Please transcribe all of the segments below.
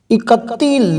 31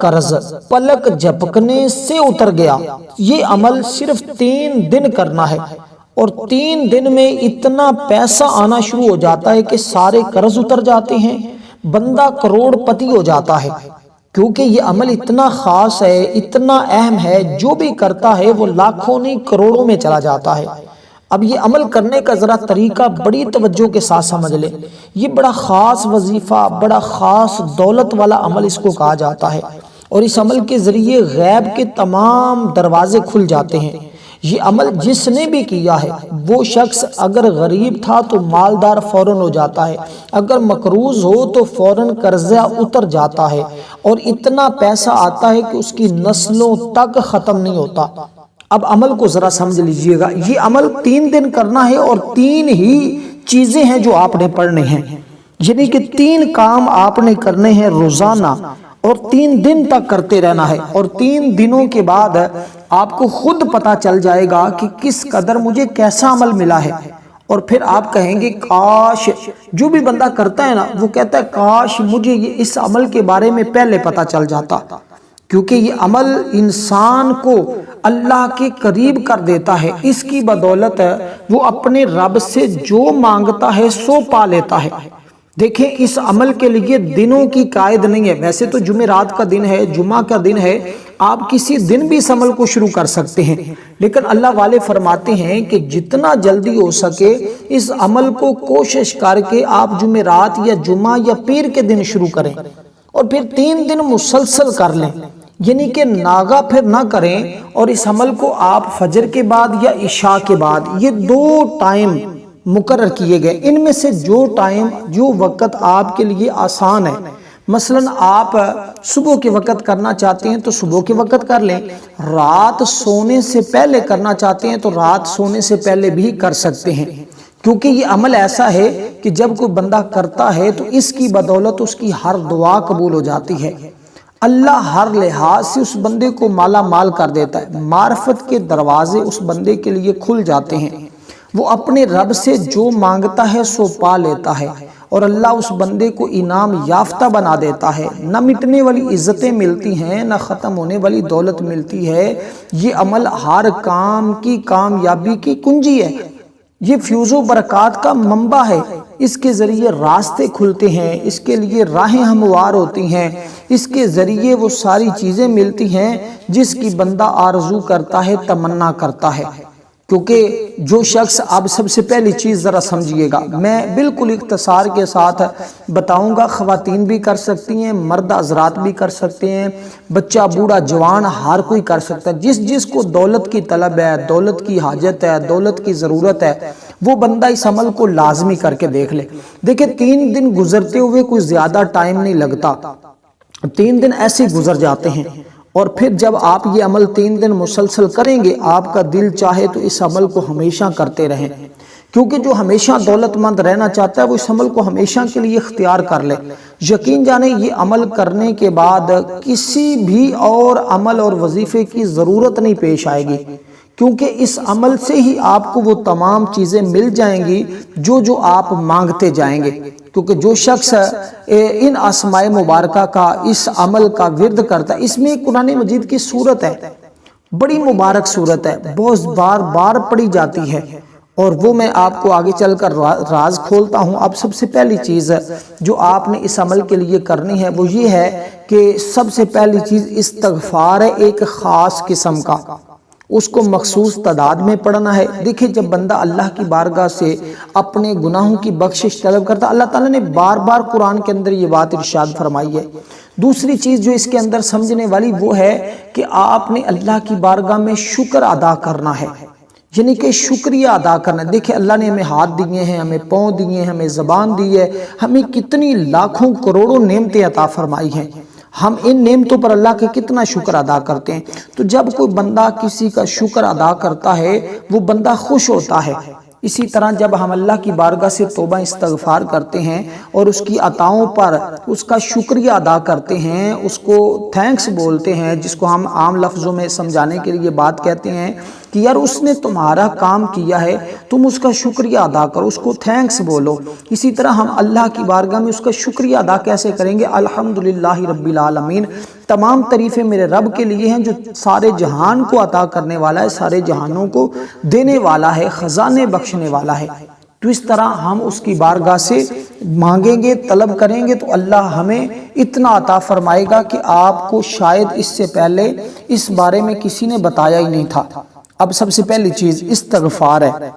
قرض پلک جھپکنے سے اتر گیا۔ یہ عمل صرف 3 دن کرنا ہے اور 3 دن میں اتنا پیسہ آنا شروع ہو جاتا ہے کہ سارے قرض اتر جاتے ہیں، بندہ کروڑ پتی ہو جاتا ہے۔ کیونکہ یہ عمل اتنا خاص ہے، اتنا اہم ہے، جو بھی کرتا ہے وہ لاکھوں نہیں کروڑوں میں چلا جاتا ہے۔ اب یہ عمل کرنے کا ذرا طریقہ بڑی توجہ کے ساتھ سمجھ لیں۔ یہ بڑا خاص وظیفہ، بڑا خاص دولت والا عمل اس کو کہا جاتا ہے، اور اس عمل کے ذریعے غیب کے تمام دروازے کھل جاتے ہیں۔ یہ عمل جس نے بھی کیا ہے، وہ شخص اگر غریب تھا تو مالدار فوراً ہو جاتا ہے، اگر مقروض ہو تو فوراً قرضہ اتر جاتا ہے، اور اتنا پیسہ آتا ہے کہ اس کی نسلوں تک ختم نہیں ہوتا۔ اب عمل کو ذرا سمجھ لیجئے گا۔ یہ عمل 3 دن کرنا ہے، اور 3 ہی چیزیں ہیں جو آپ نے پڑھنے ہیں، یعنی کہ 3 کام آپ نے کرنے ہیں روزانہ، اور 3 دن تک کرتے رہنا ہے، اور 3 دنوں کے بعد آپ کو خود پتا چل جائے گا کہ کس قدر مجھے کیسا عمل ملا ہے۔ اور پھر آپ کہیں گے کاش، جو بھی بندہ کرتا ہے نا وہ کہتا ہے کاش مجھے اس عمل کے بارے میں پہلے پتا چل جاتا، کیونکہ یہ عمل انسان کو اللہ کے قریب کر دیتا ہے۔ اس کی بدولت وہ اپنے رب سے جو مانگتا ہے سو پا لیتا ہے۔ دیکھیں، اس عمل کے لیے دنوں کی قائد نہیں ہے۔ ویسے تو جمعرات کا دن ہے، جمعہ کا دن ہے، آپ کسی دن بھی اس عمل کو شروع کر سکتے ہیں، لیکن اللہ والے فرماتے ہیں کہ جتنا جلدی ہو سکے اس عمل کو کوشش کر کے آپ جمعرات یا جمعہ یا پیر کے دن شروع کریں، اور پھر 3 دن مسلسل کر لیں، یعنی کہ ناغا پھر نہ کریں۔ اور اس عمل کو آپ فجر کے بعد یا عشاء کے بعد، یہ 2 ٹائم مقرر کیے گئے، ان میں سے جو وقت آپ کے لیے آسان ہے، مثلا آپ صبح کے وقت کرنا چاہتے ہیں تو صبح کے وقت کر لیں، رات سونے سے پہلے کرنا چاہتے ہیں تو رات سونے سے پہلے بھی کر سکتے ہیں، کیونکہ یہ عمل ایسا ہے کہ جب کوئی بندہ کرتا ہے تو اس کی بدولت اس کی ہر دعا قبول ہو جاتی ہے۔ اللہ ہر لحاظ سے اس بندے کو مالا مال کر دیتا ہے، معرفت کے دروازے اس بندے کے لیے کھل جاتے ہیں، وہ اپنے رب سے جو مانگتا ہے سو پا لیتا ہے، اور اللہ اس بندے کو انعام یافتہ بنا دیتا ہے۔ نہ مٹنے والی عزتیں ملتی ہیں، نہ ختم ہونے والی دولت ملتی ہے۔ یہ عمل ہر کام کی کامیابی کی کنجی ہے، یہ فیوز و برکات کا منبع ہے۔ اس کے ذریعے راستے کھلتے ہیں، اس کے لیے راہیں ہموار ہوتی ہیں، اس کے ذریعے وہ ساری چیزیں ملتی ہیں جس کی بندہ آرزو کرتا ہے، تمنا کرتا ہے۔ کیونکہ جو شخص، اب سب سے پہلی چیز ذرا سمجھیے گا، میں بالکل اختصار کے ساتھ بتاؤں گا، خواتین بھی کر سکتی ہیں، مرد حضرات بھی کر سکتے ہیں، بچہ بوڑھا جوان ہر کوئی کر سکتا ہے۔ جس کو دولت کی طلب ہے، دولت کی حاجت ہے، دولت کی ضرورت ہے، وہ بندہ اس عمل کو لازمی کر کے دیکھ لے۔ دیکھیں، 3 دن گزرتے ہوئے کوئی زیادہ ٹائم نہیں لگتا، 3 دن ایسے گزر جاتے ہیں، اور پھر جب آپ یہ عمل 3 دن مسلسل کریں گے، آپ کا دل چاہے تو اس عمل کو ہمیشہ کرتے رہیں، کیونکہ جو ہمیشہ دولت مند رہنا چاہتا ہے وہ اس عمل کو ہمیشہ کے لیے اختیار کر لے۔ یقین جانیں، یہ عمل کرنے کے بعد کسی بھی اور عمل اور وظیفے کی ضرورت نہیں پیش آئے گی، کیونکہ اس عمل سے ہی آپ کو وہ تمام چیزیں مل جائیں گی جو آپ مانگتے جائیں گے۔ کیونکہ جو شخص ان اسماء مبارکہ کا، اس عمل کا ورد کرتا ہے، اس میں قرآن مجید کی سورت ہے، بڑی مبارک سورت ہے، بہت بار پڑھی جاتی ہے، اور وہ میں آپ کو آگے چل کر راز کھولتا ہوں۔ اب سب سے پہلی چیز جو آپ نے اس عمل کے لیے کرنی ہے وہ یہ ہے کہ سب سے پہلی چیز استغفار ہے، ایک خاص قسم کا، اس کو مخصوص تعداد میں پڑھنا ہے۔ دیکھیں، جب بندہ اللہ کی بارگاہ سے اپنے گناہوں کی بخشش طلب کرتا، اللہ تعالیٰ نے بار بار قرآن کے اندر یہ بات ارشاد فرمائی ہے۔ دوسری چیز جو اس کے اندر سمجھنے والی وہ ہے کہ آپ نے اللہ کی بارگاہ میں شکر ادا کرنا ہے، یعنی کہ شکریہ ادا کرنا ہے۔ دیکھیں، اللہ نے ہمیں ہاتھ دیے ہیں، ہمیں پاؤں دیے ہیں، ہمیں زبان دی ہے، ہمیں کتنی لاکھوں کروڑوں نعمتیں عطا فرمائی ہیں، ہم ان نعمتوں پر اللہ کے کتنا شکر ادا کرتے ہیں۔ تو جب کوئی بندہ کسی کا شکر ادا کرتا ہے وہ بندہ خوش ہوتا ہے۔ اسی طرح جب ہم اللہ کی بارگاہ سے توبہ استغفار کرتے ہیں اور اس کی عطاؤں پر اس کا شکریہ ادا کرتے ہیں، اس کو تھینکس بولتے ہیں، جس کو ہم عام لفظوں میں سمجھانے کے لیے بات کہتے ہیں، کہ یار اس نے تمہارا کام کیا ہے، تم اس کا شکریہ ادا کرو، اس کو تھینکس بولو۔ اسی طرح ہم اللہ کی بارگاہ میں اس کا شکریہ ادا کیسے کریں گے؟ الحمدللہ رب العالمین، تمام تعریفیں میرے رب کے لیے ہیں جو سارے جہان کو عطا کرنے والا ہے، سارے جہانوں کو دینے والا ہے، خزانے بخشنے والا ہے۔ تو اس طرح ہم اس کی بارگاہ سے مانگیں گے، طلب کریں گے، تو اللہ ہمیں اتنا عطا فرمائے گا کہ آپ کو شاید اس سے پہلے اس بارے میں کسی نے بتایا ہی نہیں تھا۔ اب سب سے پہلی چیز استغفار ہے،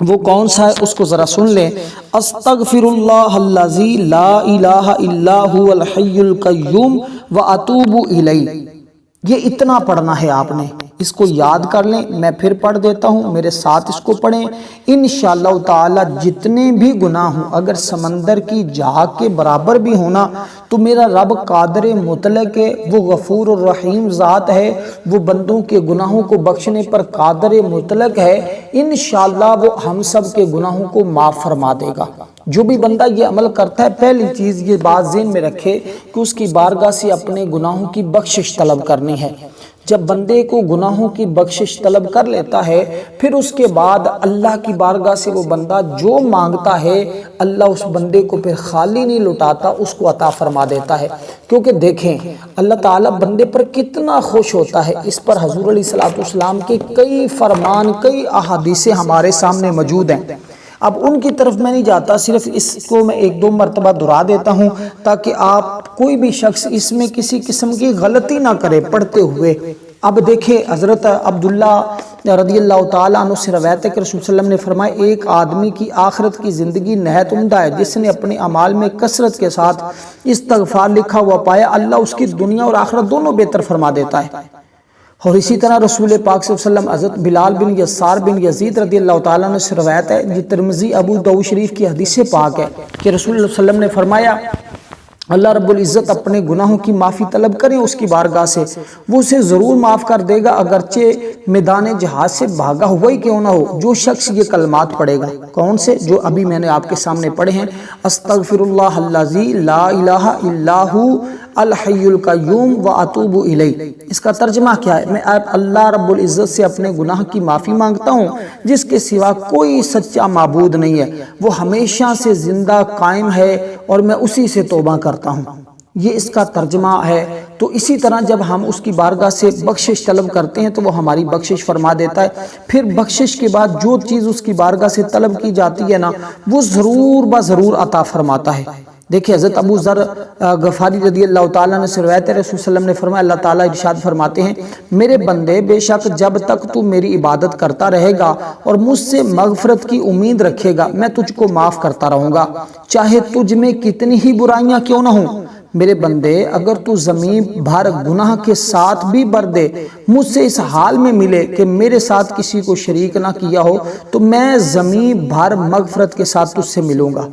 وہ کون سا ہے اس کو ذرا سن لیں۔ استغفر اللہ الذی لا الہ الا هو الحی القیوم واتوب الیہ، یہ اتنا پڑھنا ہے آپ نے، اس کو یاد کر لیں۔ میں پھر پڑھ دیتا ہوں، میرے ساتھ اس کو پڑھیں۔ انشاءاللہ تعالی جتنے بھی گناہ ہوں، اگر سمندر کی جھاگ کے برابر بھی ہونا، تو میرا رب قادر مطلق ہے، وہ غفور الرحیم ذات ہے، وہ بندوں کے گناہوں کو بخشنے پر قادر مطلق ہے۔ انشاءاللہ وہ ہم سب کے گناہوں کو معاف فرما دے گا۔ جو بھی بندہ یہ عمل کرتا ہے، پہلی چیز یہ بات ذہن میں رکھے کہ اس کی بارگاہ سے اپنے گناہوں کی بخشش طلب کرنی ہے۔ جب بندے کو گناہوں کی بخشش طلب کر لیتا ہے، پھر اس کے بعد اللہ کی بارگاہ سے وہ بندہ جو مانگتا ہے، اللہ اس بندے کو پھر خالی نہیں لٹاتا، اس کو عطا فرما دیتا ہے۔ کیونکہ دیکھیں اللہ تعالیٰ بندے پر کتنا خوش ہوتا ہے، اس پر حضور علیہ السلام کے کئی فرمان، کئی احادیث ہمارے سامنے موجود ہیں۔ اب ان کی طرف میں نہیں جاتا، صرف اس کو میں ایک دو مرتبہ دہرا دیتا ہوں تاکہ آپ کوئی بھی شخص اس میں کسی قسم کی غلطی نہ کرے پڑھتے ہوئے۔ اب دیکھیں حضرت عبداللہ رضی اللہ تعالیٰ عنہ سے روایت ہے کہ رسول صلی اللہ علیہ وسلم نے فرمایا، ایک آدمی کی آخرت کی زندگی نہایت عمدہ ہے، جس نے اپنے اعمال میں کثرت کے ساتھ استغفار لکھا ہوا پایا، اللہ اس کی دنیا اور آخرت دونوں بہتر فرما دیتا ہے۔ اور اسی طرح رسول پاک صلی اللہ علیہ وسلم حضرت بلال بن یسار بن یزید رضی اللہ تعالیٰ عنہ سے روایت ہے، یہ ترمذی ابو داؤد شریف کی حدیث پاک ہے کہ رسول اللہ صلی اللہ علیہ وسلم نے فرمایا، اللہ رب العزت اپنے گناہوں کی معافی طلب کریں اس کی بارگاہ سے، وہ اسے ضرور معاف کر دے گا، اگرچہ میدان جہاد سے بھاگا ہوا ہی کیوں نہ ہو۔ جو شخص یہ کلمات پڑھے گا، کون سے؟ جو ابھی میں نے آپ کے سامنے پڑھے ہیں، استغفر اللہ الذی لا الہ الا ہو الحی القیوم واتوب الیہ۔ اس کا ترجمہ کیا ہے؟ میں اللہ رب العزت سے اپنے گناہ کی معافی مانگتا ہوں، جس کے سوا کوئی سچا معبود نہیں ہے، وہ ہمیشہ سے زندہ قائم ہے اور میں اسی سے توبہ کرتا ہوں۔ یہ اس کا ترجمہ ہے۔ تو اسی طرح جب ہم اس کی بارگاہ سے بخشش طلب کرتے ہیں تو وہ ہماری بخشش فرما دیتا ہے۔ پھر بخشش کے بعد جو چیز اس کی بارگاہ سے طلب کی جاتی ہے نا، وہ ضرور بضرور عطا فرماتا ہے۔ دیکھیں حضرت ابو ذر غفاری رضی اللہ تعالیٰ عنہ سے روایت ہے، رسول صلی اللہ علیہ وسلم نے فرمایا، اللہ تعالیٰ ارشاد فرماتے ہیں، میرے بندے بے شک جب تک تو میری عبادت کرتا رہے گا اور مجھ سے مغفرت کی امید رکھے گا، میں تجھ کو معاف کرتا رہوں گا، چاہے تجھ میں کتنی ہی برائیاں کیوں نہ ہوں۔ میرے بندے اگر تو زمین بھر گناہ کے ساتھ بھی بر دے، مجھ سے اس حال میں ملے کہ میرے ساتھ کسی کو شریک نہ کیا ہو، تو میں زمین بھر مغفرت کے ساتھ تجھ سے ملوں گا،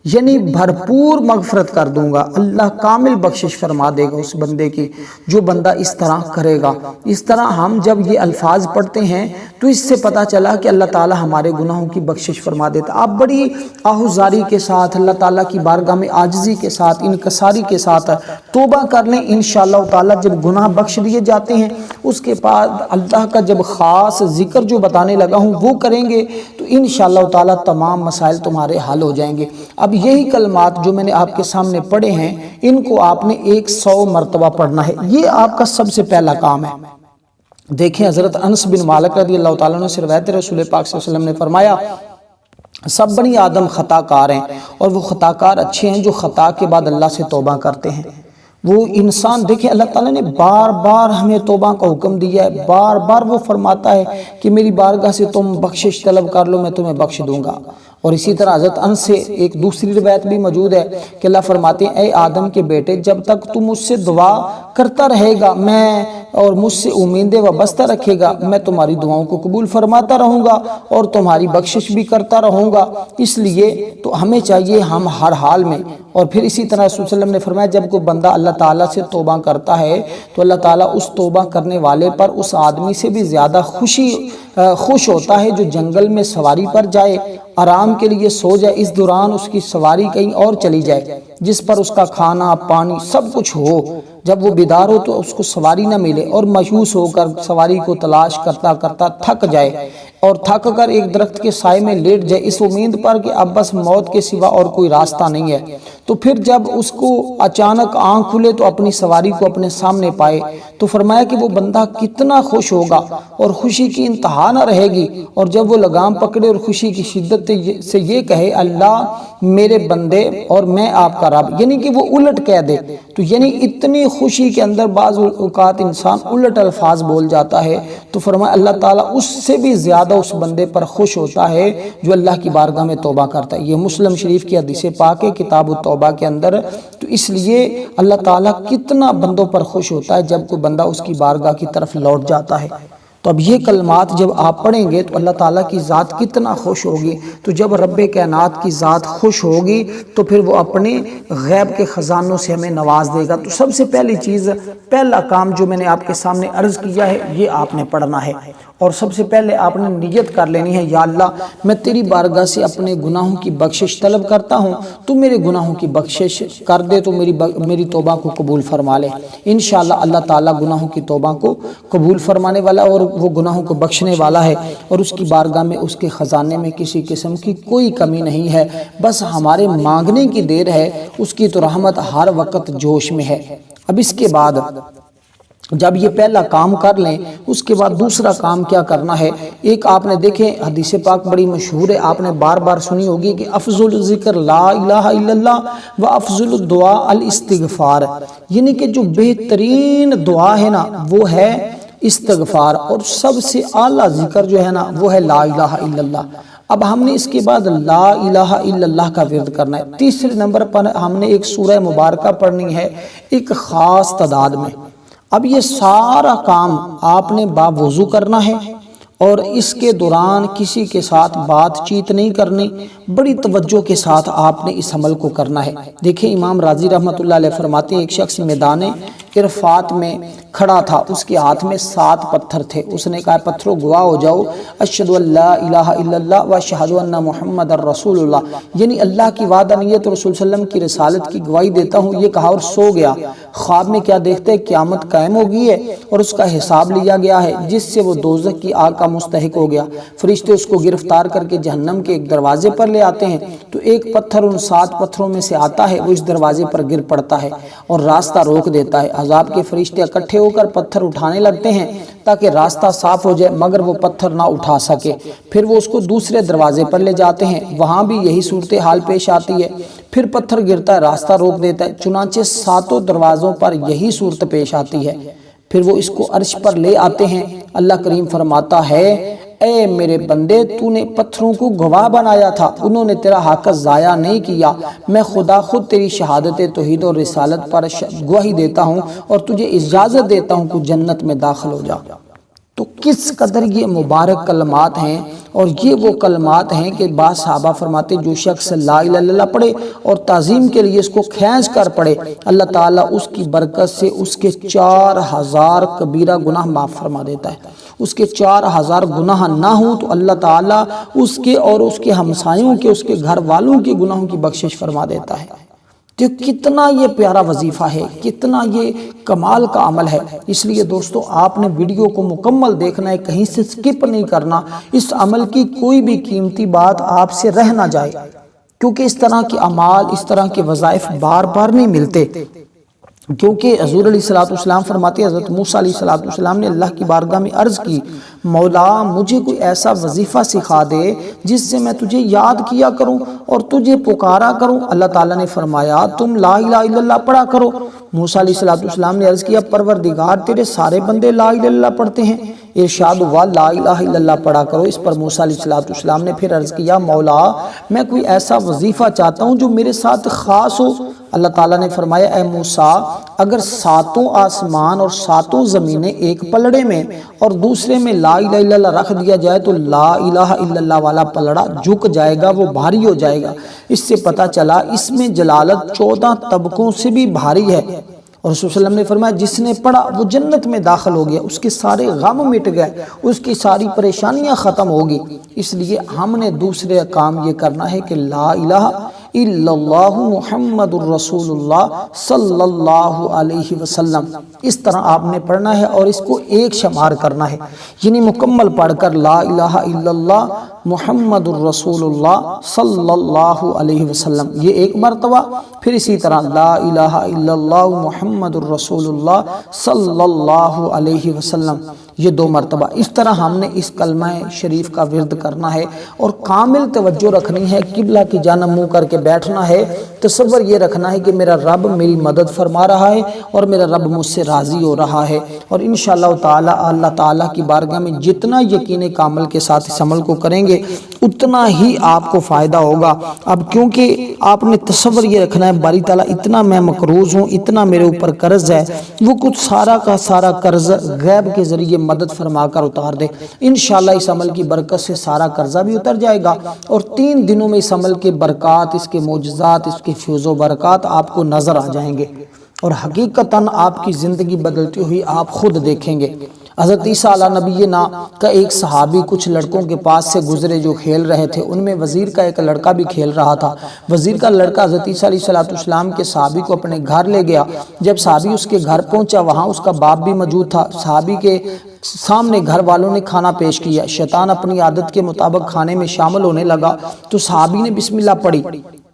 یعنی بھرپور مغفرت کر دوں گا۔ اللہ کامل بخشش فرما دے گا اس بندے کی، جو بندہ اس طرح کرے گا۔ اس طرح ہم جب یہ الفاظ پڑھتے ہیں تو اس سے پتہ چلا کہ اللہ تعالی ہمارے گناہوں کی بخشش فرما دیتا۔ آپ بڑی آہوزاری کے ساتھ اللہ تعالیٰ کی بارگاہ میں عاجزی کے ساتھ، انکساری کے ساتھ توبہ کر لیں، انشاءاللہ تعالیٰ جب گناہ بخش دیے جاتے ہیں، اس کے بعد اللہ کا جب خاص ذکر جو بتانے لگا ہوں وہ کریں گے تو انشاءاللہ تعالیٰ تمام مسائل تمہارے حل ہو جائیں گے۔ اب یہی کلمات جو میں نے آپ کے سامنے پڑھے ہیں، ان کو آپ نے 100 مرتبہ پڑھنا ہے، یہ آپ کا سب سے پہلا کام ہے۔ دیکھیں حضرت انس بن مالک رضی اللہ تعالیٰ عنہ سے روایت ہے، رسول پاک صلی اللہ علیہ وسلم نے فرمایا، سب بنی آدم خطا کار ہیں، اور وہ خطا کار اچھے ہیں جو خطا کے بعد اللہ سے توبہ کرتے ہیں۔ وہ انسان دیکھیں اللہ تعالیٰ نے بار بار ہمیں توبہ کا حکم دیا ہے، بار بار وہ فرماتا ہے کہ میری بارگاہ سے تم بخشش طلب کر لو، میں تمہیں بخش دوں گا۔ اور اسی طرح حضرت انس سے ایک دوسری روایت بھی موجود ہے کہ اللہ فرماتے ہیں، اے آدم کے بیٹے، جب تک تم مجھ سے دعا کرتا رہے گا میں اور مجھ سے امیدیں وابستہ رکھے گا، میں تمہاری دعاؤں کو قبول فرماتا رہوں گا اور تمہاری بخشش بھی کرتا رہوں گا۔ اس لیے تو ہمیں چاہیے ہم ہر حال میں، اور پھر اسی طرح رسول صلی اللہ علیہ وسلم نے فرمایا، جب کوئی بندہ اللہ تعالیٰ سے توبہ کرتا ہے تو اللہ تعالیٰ اس توبہ کرنے والے پر اس آدمی سے بھی زیادہ خوش ہوتا ہے جو جنگل میں سواری پر جائے، آرام کے لیے سو جائے، اس دوران اس کی سواری کہیں اور چلی جائے، جس پر اس کا کھانا پانی سب کچھ ہو، جب وہ بیدار ہو تو اس کو سواری نہ ملے اور مایوس ہو کر سواری کو تلاش کرتا کرتا تھک جائے اور تھک کر ایک درخت کے سائے میں لیٹ جائے اس امید پر کہ اب بس موت کے سوا اور کوئی راستہ نہیں ہے، تو پھر جب اس کو اچانک آنکھ کھلے تو اپنی سواری کو اپنے سامنے پائے تو فرمایا کہ وہ بندہ کتنا خوش ہوگا اور خوشی کی انتہا نہ رہے گی، اور جب وہ لگام پکڑے اور خوشی کی شدت سے یہ کہے اللہ میرے بندے اور میں آپ کا رب، یعنی کہ وہ الٹ کہہ دے، تو یعنی اتنی خوشی کے اندر بعض اوقات انسان الٹ الفاظ بول جاتا ہے، تو فرمایا اللہ تعالیٰ اس سے بھی زیادہ اس بندے پر خوش ہوتا ہے جو اللہ کی بارگاہ میں توبہ کرتا ہے۔ یہ مسلم شریف کی حدیث پاک ہے کتاب التوبہ کے اندر۔ تو اس لیے اللہ تعالیٰ کتنا بندوں پر خوش ہوتا ہے جب کوئی بندہ اس کی بارگاہ کی طرف لوٹ جاتا ہے۔ تو اب یہ کلمات جب آپ پڑھیں گے تو اللہ تعالیٰ کی ذات کتنا خوش ہوگی، تو جب رب کائنات کی ذات خوش ہوگی تو پھر وہ اپنے غیب کے خزانوں سے ہمیں نواز دے گا۔ تو سب سے پہلی چیز، پہلا کام جو میں نے آپ کے سامنے عرض کیا ہے یہ آپ نے پڑھنا ہے، اور سب سے پہلے آپ نے نیت کر لینی ہے، یا اللہ میں تیری بارگاہ سے اپنے گناہوں کی بخشش طلب کرتا ہوں، تو میرے گناہوں کی بخشش کر دے، تو میری توبہ کو قبول فرما لے۔ انشاءاللہ اللہ تعالیٰ گناہوں کی توبہ کو قبول فرمانے والا اور وہ گناہوں کو بخشنے والا ہے، اور اس کی بارگاہ میں اس کے خزانے میں کسی قسم کی کوئی کمی نہیں ہے، بس ہمارے مانگنے کی دیر ہے، اس کی تو رحمت ہر وقت جوش میں ہے۔ اب اس کے بعد جب یہ پہلا کام کر لیں اس کے بعد دوسرا کام کیا کرنا ہے، ایک آپ نے دیکھیں حدیث پاک بڑی مشہور ہے، آپ نے بار بار سنی ہوگی کہ افضل ذکر لا الہ الا اللہ و افضل الدعاء الاستغفار، یعنی کہ جو بہترین دعا ہے نا وہ ہے استغفار، اور سب سے اعلیٰ ذکر جو ہے نا وہ ہے لا الہ الا اللہ۔ اب ہم نے اس کے بعد لا الہ الا اللہ کا ورد کرنا ہے۔ تیسرے نمبر پر ہم نے ایک سورہ مبارکہ پڑھنی ہے ایک خاص تعداد میں۔ اب یہ سارا کام آپ نے باوضو کرنا ہے، اور اس کے دوران کسی کے ساتھ بات چیت نہیں کرنی، بڑی توجہ کے ساتھ آپ نے اس عمل کو کرنا ہے۔ دیکھیں امام راضی رحمۃ اللہ علیہ فرماتے ہیں ایک شخص میدان عرفات میں کھڑا تھا، اس کے ہاتھ میں 7 پتھر تھے، اس نے کہا پتھروں گواہ ہو جاؤ اشہد ان لا الہ الا اللہ و اشہد ان محمد الرسول اللہ، یعنی اللہ کی وحدانیت اور رسول صلی اللہ علیہ وسلم کی رسالت کی گواہی دیتا ہوں، یہ کہا اور سو گیا۔ خواب میں کیا دیکھتے ہیں؟ قیامت قائم ہو گئی ہے اور اس کا حساب لیا گیا ہے، جس سے وہ دوزخ کی آگ کا مستحق ہو گیا۔ فرشتے اس کو گرفتار کر کے جہنم کے ایک دروازے پر لے آتے ہیں، تو ایک پتھر ان 7 پتھروں میں سے آتا ہے، وہ اس دروازے پر گر پڑتا ہے اور راستہ روک دیتا ہے۔ عذاب کے فرشتے اکٹھے ہو کر پتھر اٹھانے لگتے ہیں تاکہ راستہ صاف ہو جائے، مگر وہ پتھر نہ اٹھا سکے۔ پھر وہ اس کو دوسرے دروازے پر لے جاتے ہیں، وہاں بھی یہی صورتحال پیش آتی ہے، پھر پتھر گرتا ہے، راستہ روک دیتا ہے، چنانچہ 7 دروازوں پر یہی صورت پیش آتی ہے۔ پھر وہ اس کو عرش پر لے آتے ہیں، اللہ کریم فرماتا ہے اے میرے بندے تو نے پتھروں کو گواہ بنایا تھا، انہوں نے تیرا حق ضائع نہیں کیا، میں خدا خود تیری شہادت توحید اور رسالت پر گواہی دیتا ہوں اور تجھے اجازت دیتا ہوں کہ جنت میں داخل ہو جا۔ تو کس قدر یہ مبارک کلمات ہیں، اور یہ وہ کلمات ہیں کہ بعض صحابہ فرماتے جو شخص لا الہ الا اللہ پڑھے اور تعظیم کے لیے اس کو کھینچ کر پڑھے، اللہ تعالیٰ اس کی برکت سے اس کے 4000 کبیرہ گناہ معاف فرما دیتا ہے۔ اس کے 4000 گناہ نہ ہوں تو اللہ تعالیٰ اس کے اور اس کے ہمسایوں کے، اس کے گھر والوں کے گناہوں کی بخشش فرما دیتا ہے۔ تو کتنا یہ پیارا وظیفہ ہے، کتنا یہ کمال کا عمل ہے۔ اس لیے دوستو آپ نے ویڈیو کو مکمل دیکھنا ہے، کہیں سے سکپ نہیں کرنا، اس عمل کی کوئی بھی قیمتی بات آپ سے رہ نہ جائے، کیونکہ اس طرح کے اعمال، اس طرح کے وظائف بار بار نہیں ملتے۔ کیونکہ حضور علیہ السلام فرماتے ہیں، حضرت موسیٰ علیہ السلام نے اللہ کی بارگاہ میں عرض کی مولا مجھے کوئی ایسا وظیفہ سکھا دے جس سے میں تجھے یاد کیا کروں اور تجھے پکارا کروں۔ اللہ تعالیٰ نے فرمایا تم لا الہ الا اللہ پڑھا کرو۔ موسیٰ علیہ السلام نے عرض کیا پروردگار تیرے سارے بندے لا الہ الا اللہ پڑھتے ہیں، ارشاد ہوا لا الہ الا اللہ پڑھا کرو۔ اس پر موسیٰ علیہ السلام نے پھر عرض کیا مولا میں کوئی ایسا وظیفہ چاہتا ہوں جو میرے ساتھ خاص ہو۔ اللہ تعالیٰ نے فرمایا اے موسیٰ اگر 7 آسمان اور 7 زمینیں ایک پلڑے میں اور دوسرے میں لا الہ الا اللہ رکھ دیا جائے تو لا الہ الا اللہ والا پلڑا جھک جائے گا، وہ بھاری ہو جائے گا۔ اس سے پتہ چلا اس میں جلالت 14 طبقوں سے بھی بھاری ہے، اور رسول صلی اللہ علیہ وسلم نے فرمایا جس نے پڑھا وہ جنت میں داخل ہو گیا، اس کے سارے غم مٹ گئے، اس کی ساری پریشانیاں ختم ہوگی۔ اس لیے ہم نے دوسرے کام یہ کرنا ہے کہ لا الہ الا اللہ محمد الرسول اللہ صلی اللہ علیہ وسلم۔ اس طرح آپ نے پڑھنا ہے اور اس کو ایک شمار کرنا ہے، یعنی مکمل پڑھ کر لا الہ الا اللہ محمد الرسول اللہ صلی اللہ علیہ وسلم یہ ایک مرتبہ، پھر اسی طرح لا الہ الا اللہ محمد الرسول اللہ صلی اللہ علیہ وسلم یہ 2 مرتبہ۔ اس طرح ہم نے اس کلمہ شریف کا ورد کرنا ہے اور کامل توجہ رکھنی ہے، قبلہ کی جانب منہ کر کے بیٹھنا ہے، تصور یہ رکھنا ہے کہ میرا رب میری مدد فرما رہا ہے اور میرا رب مجھ سے راضی ہو رہا ہے، اور انشاءاللہ تعالی اللہ تعالیٰ کی بارگاہ میں جتنا یقین کامل کے ساتھ اس عمل کو کریں گے اتنا ہی آپ کو فائدہ ہوگا۔ اب کیونکہ آپ نے تصور یہ رکھنا ہے باری تعالیٰ اتنا میں مقروض ہوں، اتنا میرے اوپر قرض ہے، وہ کچھ سارا کا سارا قرض غیب کے ذریعے مدد فرما کر اتار دے۔ انشاءاللہ اس عمل کی برکت سے سارا قرضہ بھی اتر جائے گا، اور 3 دنوں میں اس عمل کے برکات، اس کے معجزات، اس کے فیض و برکات آپ کو نظر آ جائیں گے، اور حقیقتاً آپ کی زندگی بدلتی ہوئی آپ خود دیکھیں گے۔ حضرت عیسیٰ علیہ نبینا کا ایک صحابی کچھ لڑکوں کے پاس سے گزرے جو کھیل رہے تھے، ان میں وزیر کا ایک لڑکا بھی کھیل رہا تھا۔ وزیر کا لڑکا حضرت عیسیٰ علیہ السلام کے صحابی کو اپنے گھر لے گیا۔ جب صحابی اس کے گھر پہنچا، وہاں اس کا باپ بھی موجود تھا۔ صحابی کے سامنے گھر والوں نے کھانا پیش کیا، شیطان اپنی عادت کے مطابق کھانے میں شامل ہونے لگا، تو صحابی نے بسم اللہ پڑھی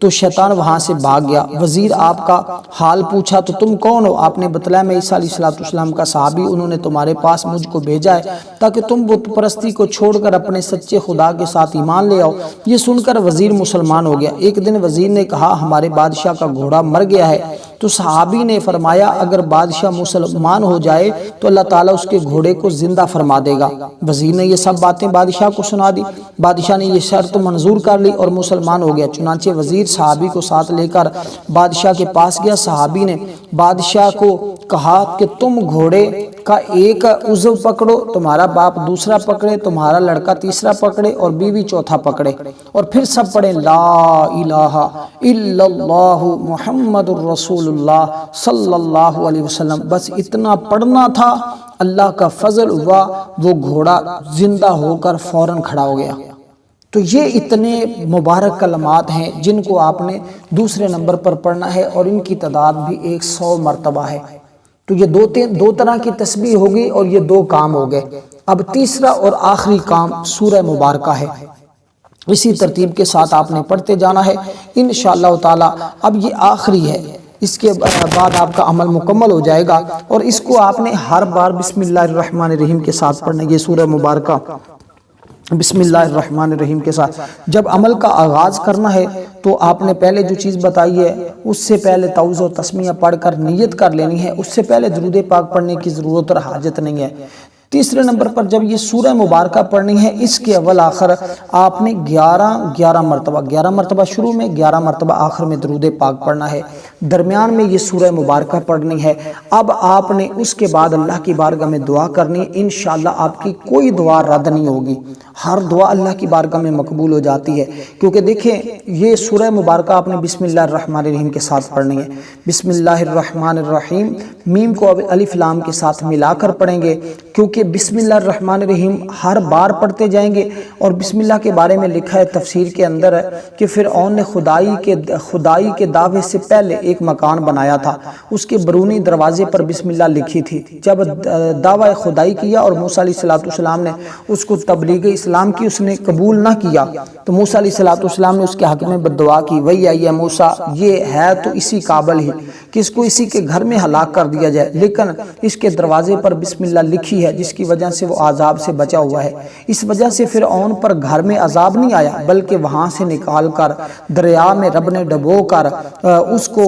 تو شیطان وہاں سے بھاگ گیا۔ وزیر آپ کا حال پوچھا تو تم کون ہو؟ آپ نے بتلایا میں عیسیٰ علیہ السلام کا صحابی، انہوں نے تمہارے پاس مجھ کو بھیجا ہے تاکہ تم بت پرستی کو چھوڑ کر اپنے سچے خدا کے ساتھ ایمان لے آؤ۔ یہ سن کر وزیر مسلمان ہو گیا۔ ایک دن وزیر نے کہا ہمارے بادشاہ کا گھوڑا مر گیا ہے، تو صحابی نے فرمایا اگر بادشاہ مسلمان ہو جائے تو اللہ تعالیٰ اس کے گھوڑے کو زندہ فرما دے گا۔ وزیر نے یہ سب باتیں بادشاہ کو سنا دی، بادشاہ نے یہ شرط منظور کر لی اور مسلمان ہو گیا۔ چنانچہ وزیر صحابی کو ساتھ لے کر بادشاہ کے پاس گیا۔ صحابی نے بادشاہ کو کہا کہ تم گھوڑے کا ایک عضو پکڑو، تمہارا باپ دوسرا پکڑے، تمہارا لڑکا تیسرا پکڑے اور بیوی چوتھا پکڑے، اور پھر سب پڑھیں لا الہ الا اللہ محمد الرسول اللہ صلی اللہ علیہ وسلم۔ بس اتنا پڑھنا تھا، اللہ کا فضل ہوا، وہ گھوڑا زندہ ہو کر فوراً کھڑا ہو گیا۔ تو یہ اتنے مبارک کلمات ہیں جن کو آپ نے دوسرے نمبر پر پڑھنا ہے، اور ان کی تعداد بھی 100 مرتبہ ہے۔ تو یہ دو طرح کی تسبیح ہوگی اور یہ 2 کام ہو گئے۔ اب تیسرا اور آخری کام سورہ مبارکہ ہے، اسی ترتیب کے ساتھ آپ نے پڑھتے جانا ہے انشاءاللہ تعالی۔ اب یہ آخری ہے، اس کے بعد آپ کا عمل مکمل ہو جائے گا، اور اس کو آپ نے ہر بار بسم اللہ الرحمن الرحیم کے ساتھ پڑھنا ہے۔ یہ سورہ مبارکہ بسم اللہ الرحمن الرحیم کے ساتھ جب عمل کا آغاز کرنا ہے تو آپ نے پہلے جو چیز بتائی ہے اس سے پہلے تعوذ و تسمیہ پڑھ کر نیت کر لینی ہے، اس سے پہلے درود پاک پڑھنے کی ضرورت اور حاجت نہیں ہے۔ تیسرے نمبر پر جب یہ سورہ مبارکہ پڑھنی ہے، اس کے اول آخر آپ نے 11 مرتبہ شروع میں، 11 مرتبہ آخر میں درود پاک پڑھنا ہے، درمیان میں یہ سورہ مبارکہ پڑھنی ہے۔ اب آپ نے اس کے بعد اللہ کی بارگاہ میں دعا کرنی ہے، انشاءاللہ آپ کی کوئی دعا رد نہیں ہوگی، ہر دعا اللہ کی بارگاہ میں مقبول ہو جاتی ہے، کیونکہ دیکھیں یہ سورہ مبارکہ آپ نے بسم اللہ الرحمن الرحیم کے ساتھ پڑھنی ہے۔ بسم اللہ الرحمن الرحیم، میم کو الف لام کے ساتھ ملا کر پڑھیں گے، کیونکہ بسم اللہ الرحمن الرحیم ہر بار پڑھتے جائیں گے۔ اور بسم اللہ کے بارے میں لکھا ہے تفسیر کے اندر ہے کہ فرعون نے خدائی کے دعوے سے پہلے ایک مکان بنایا تھا، اس کے برونی دروازے پر بسم اللہ لکھی تھی۔ جب دعوی خدائی کیا اور موسیٰ علیہ السلام نے اس کو تبلیغ اسلام کی، اس نے قبول نہ کیا، تو موسیٰ علیہ السلام نے اس کے حق میں بددعا کی، وہی آئیے موسیٰ یہ ہے تو اسی قابل ہی کہ اس کو اسی کے گھر میں ہلاک کر دیا جائے، لیکن اس کے دروازے پر بسم اللہ لکھی ہے جس کی وجہ سے وہ عذاب سے بچا ہوا ہے۔ اس وجہ سے فرعون پر گھر میں عذاب نہیں آیا، بلکہ وہاں سے نکال کر دریا میں رب نے ڈبو کر اس کو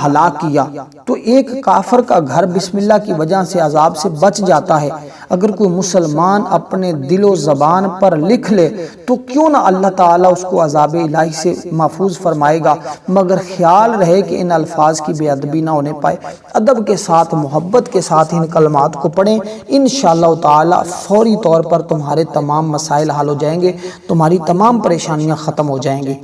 ہلاک کیا۔ تو ایک کافر کا گھر بسم اللہ کی وجہ سے عذاب سے بچ جاتا ہے۔ اگر کوئی مسلمان اپنے دل و زبان پر لکھ لے تو کیوں نہ اللہ تعالیٰ اس کو عذاب الہی سے محفوظ فرمائے گا، مگر خیال رہے کہ ان الفاظ کی بے ادبی نہ ہونے پائے، ادب کے ساتھ محبت کے ساتھ ان کلمات کو پڑھیں، انشاءاللہ تعالیٰ فوری طور پر تمہارے تمام مسائل حل ہو جائیں گے، تمہاری تمام پریشانیاں ختم ہو جائیں گی۔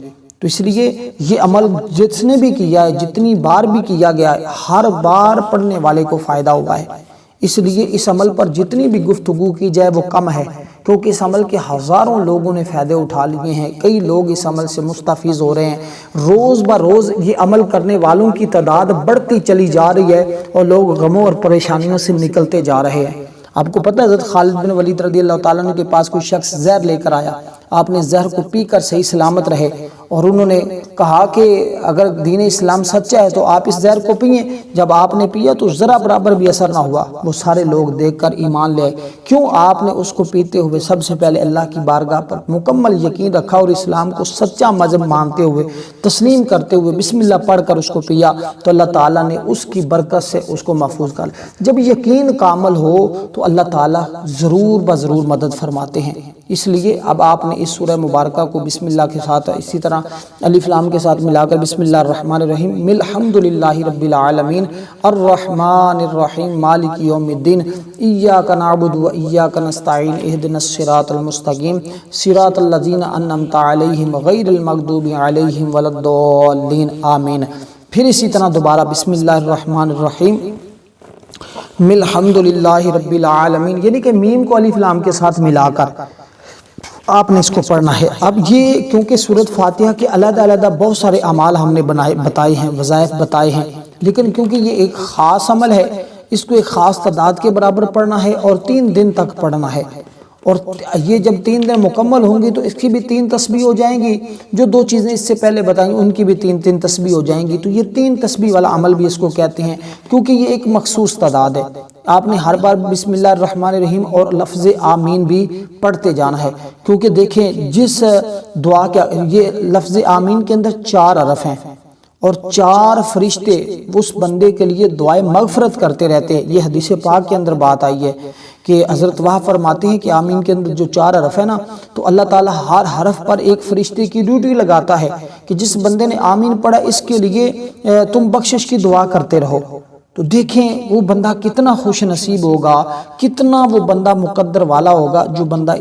تو اس لیے یہ عمل جس نے بھی کیا ہے، جتنی بار بھی کیا گیا ہے، ہر بار پڑھنے والے کو فائدہ ہوا ہے، اس لیے اس عمل پر جتنی بھی گفتگو کی جائے وہ کم ہے، کیونکہ اس عمل کے ہزاروں لوگوں نے فائدے اٹھا لیے ہیں، کئی لوگ اس عمل سے مستفیض ہو رہے ہیں، روز بروز یہ عمل کرنے والوں کی تعداد بڑھتی چلی جا رہی ہے اور لوگ غموں اور پریشانیوں سے نکلتے جا رہے ہیں۔ آپ کو پتہ ہے حضرت خالد بن ولید رضی اللہ تعالیٰ عنہ کے پاس کوئی شخص زہر لے کر آیا، آپ نے زہر کو پی کر صحیح سلامت رہے، اور انہوں نے کہا کہ اگر دین اسلام سچا ہے تو آپ اس زہر کو پئیں۔ جب آپ نے پیا تو ذرا برابر بھی اثر نہ ہوا، وہ سارے لوگ دیکھ کر ایمان لے آئے۔ کیوں؟ آپ نے اس کو پیتے ہوئے سب سے پہلے اللہ کی بارگاہ پر مکمل یقین رکھا اور اسلام کو سچا مذہب مانتے ہوئے، تسلیم کرتے ہوئے بسم اللہ پڑھ کر اس کو پیا، تو اللہ تعالیٰ نے اس کی برکت سے اس کو محفوظ کر لیا۔ جب یقین کامل ہو تو اللہ تعالیٰ ضرور بضرور مدد فرماتے ہیں۔ اس لیے اب آپ نے اس سورہ مبارکہ کو بسم اللہ کے ساتھ، اسی طرح الف لام کے ساتھ ملا کر بسم اللہ الرحمن الرحیم الحمدللہ رب العالمین الرحمن الرحیم مالک یوم الدین ایاک نعبد و ایاک نستعین اہدنا الصراط المستقیم صراط الذین انعمت علیہم غیر المغضوب علیہم ولا الضالین آمین۔ پھر اسی طرح دوبارہ بسم اللہ الرحمن الرحیم الحمدللہ رب العالمین، یعنی کہ میم کو الف لام کے ساتھ ملا کر آپ نے اس کو پڑھنا ہے۔ اب یہ کیونکہ سورۃ فاتحہ کے علیحدہ علیحدہ بہت سارے اعمال ہم نے بتائے ہیں، وظائف بتائے ہیں، لیکن کیونکہ یہ ایک خاص عمل ہے، اس کو ایک خاص تعداد کے برابر پڑھنا ہے اور 3 دن تک پڑھنا ہے، اور یہ جب 3 دن مکمل ہوں گی تو اس کی بھی 3 تسبیح ہو جائیں گی، جو 2 چیزیں اس سے پہلے بتائیں گی ان کی بھی 3 تسبیح ہو جائیں گی۔ تو یہ 3 تسبیح والا عمل بھی اس کو کہتے ہیں، کیونکہ یہ ایک مخصوص تعداد ہے۔ آپ نے ہر بار بسم اللہ الرحمن الرحیم اور لفظ آمین بھی پڑھتے جانا ہے، کیونکہ دیکھیں جس دعا کا یہ لفظ آمین کے اندر 4 حرف ہیں اور 4 فرشتے اس بندے کے لیے دعائے مغفرت کرتے رہتے ہیں۔ یہ حدیث پاک کے اندر بات آئی ہے کہ حضرت وہاں فرماتے ہیں کہ آمین کے اندر جو 4 حرف ہے نا، تو اللہ تعالیٰ ہر حرف پر ایک فرشتے کی ڈیوٹی لگاتا ہے کہ جس بندے نے آمین پڑھا اس کے لیے تم بخشش کی دعا کرتے رہو۔ تو دیکھیں وہ بندہ کتنا خوش نصیب ہوگا، کتنا وہ بندہ مقدر والا ہوگا جو بندہ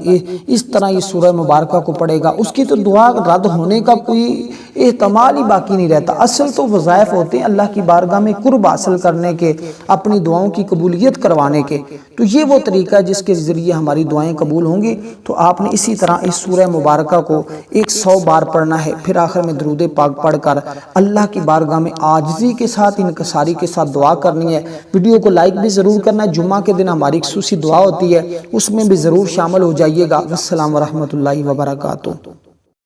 اس طرح یہ سورہ مبارکہ کو پڑھے گا، اس کی تو دعا رد ہونے کا کوئی احتمال ہی باقی نہیں رہتا۔ اصل تو وظائف ہوتے ہیں اللہ کی بارگاہ میں قرب حاصل کرنے کے، اپنی دعاؤں کی قبولیت کروانے کے، تو یہ وہ طریقہ ہے جس کے ذریعے ہماری دعائیں قبول ہوں گی۔ تو آپ نے اسی طرح اس سورہ مبارکہ کو 100 بار پڑھنا ہے، پھر آخر میں درود پاک پڑھ کر اللہ کی بارگاہ میں عاجزی کے ساتھ، انکساری کے ساتھ دعا کرنی ہے۔ ویڈیو کو لائک بھی ضرور کرنا ہے، جمعہ کے دن ہماری خصوصی دعا ہوتی ہے، اس میں بھی ضرور شامل ہو جائیے گا۔ السلام ورحمۃ اللہ وبرکاتہ۔